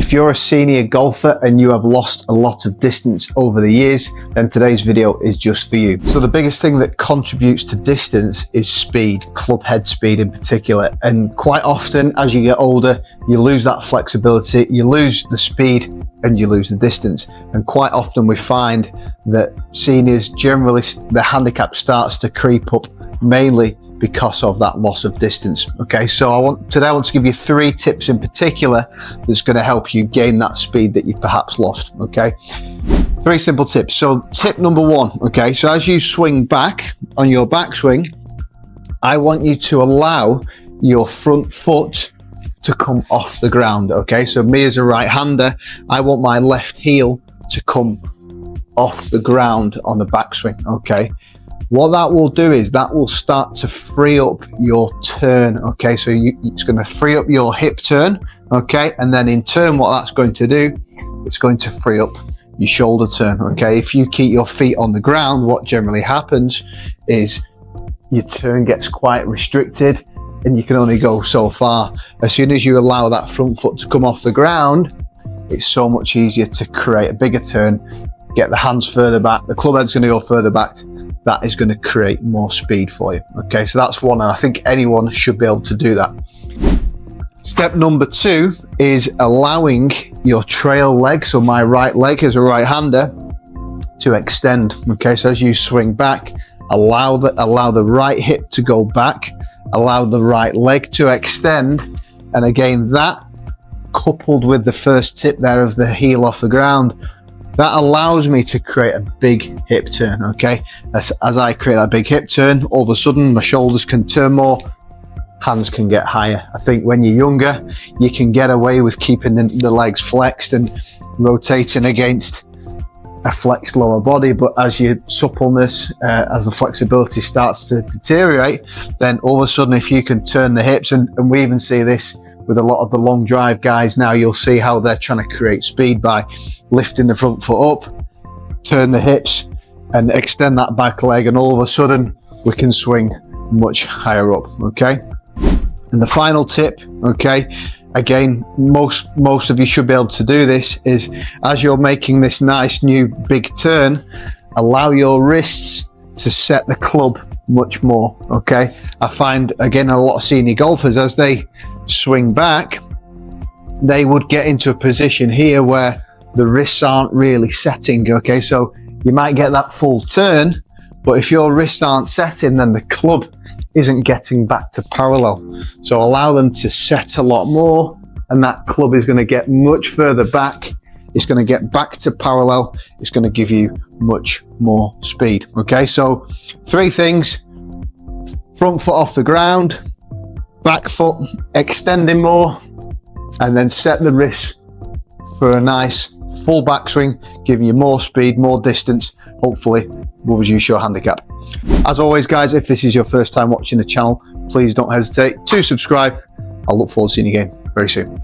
If you're a senior golfer and you have lost a lot of distance over the years, then today's video is just for you. So the biggest thing that contributes to distance is speed, club head speed in particular. And quite often as you get older, you lose that flexibility, you lose the speed and you lose the distance. And quite often we find that seniors generally, the handicap starts to creep up mainly because of that loss of distance. Okay, so today I want to give you 3 tips in particular that's going to help you gain that speed that you perhaps lost. Okay, 3 simple tips. So tip number 1, okay, so as you swing back on your backswing, I want you to allow your front foot to come off the ground. Okay, so me as a right-hander, I want my left heel to come off the ground on the backswing. Okay, what that will do is that will start to free up your turn. Okay, so it's going to free up your hip turn. Okay, and then in turn what that's going to do, it's going to free up your shoulder turn. Okay, if you keep your feet on the ground, what generally happens is your turn gets quite restricted and you can only go so far. As soon as you allow that front foot to come off the ground, it's so much easier to create a bigger turn, get the hands further back, the club head's going to go further back. That is going to create more speed for you. Okay, so that's one, and I think anyone should be able to do that. Step number 2 is allowing your trail leg, so my right leg as a right-hander, to extend. Okay, so as you swing back, allow the right hip to go back, allow the right leg to extend, and again, that coupled with the first tip there of the heel off the ground, that allows me to create a big hip turn. Okay, as I create that big hip turn, all of a sudden my shoulders can turn more, hands can get higher. I think when you're younger, you can get away with keeping the legs flexed and rotating against a flexed lower body, but as your suppleness, as the flexibility starts to deteriorate, then all of a sudden if you can turn the hips, and we even see this with a lot of the long drive guys now, you'll see how they're trying to create speed by lifting the front foot up, turn the hips and extend that back leg, and all of a sudden we can swing much higher up. Okay, and the final tip, okay, again, most of you should be able to do this, is as you're making this nice new big turn, allow your wrists to set the club much more. Okay, I find again a lot of senior golfers, as they swing back, they would get into a position here where the wrists aren't really setting. Okay, so you might get that full turn, but if your wrists aren't setting, then the club isn't getting back to parallel. So allow them to set a lot more, and that club is going to get much further back. It's going to get back to parallel. It's going to give you much more speed. Okay, so 3 things: front foot off the ground, back foot extending more, and then set the wrist for a nice full backswing, giving you more speed, more distance, hopefully will reduce your handicap. As always guys, if this is your first time watching the channel, please don't hesitate to subscribe. I'll look forward to seeing you again very soon.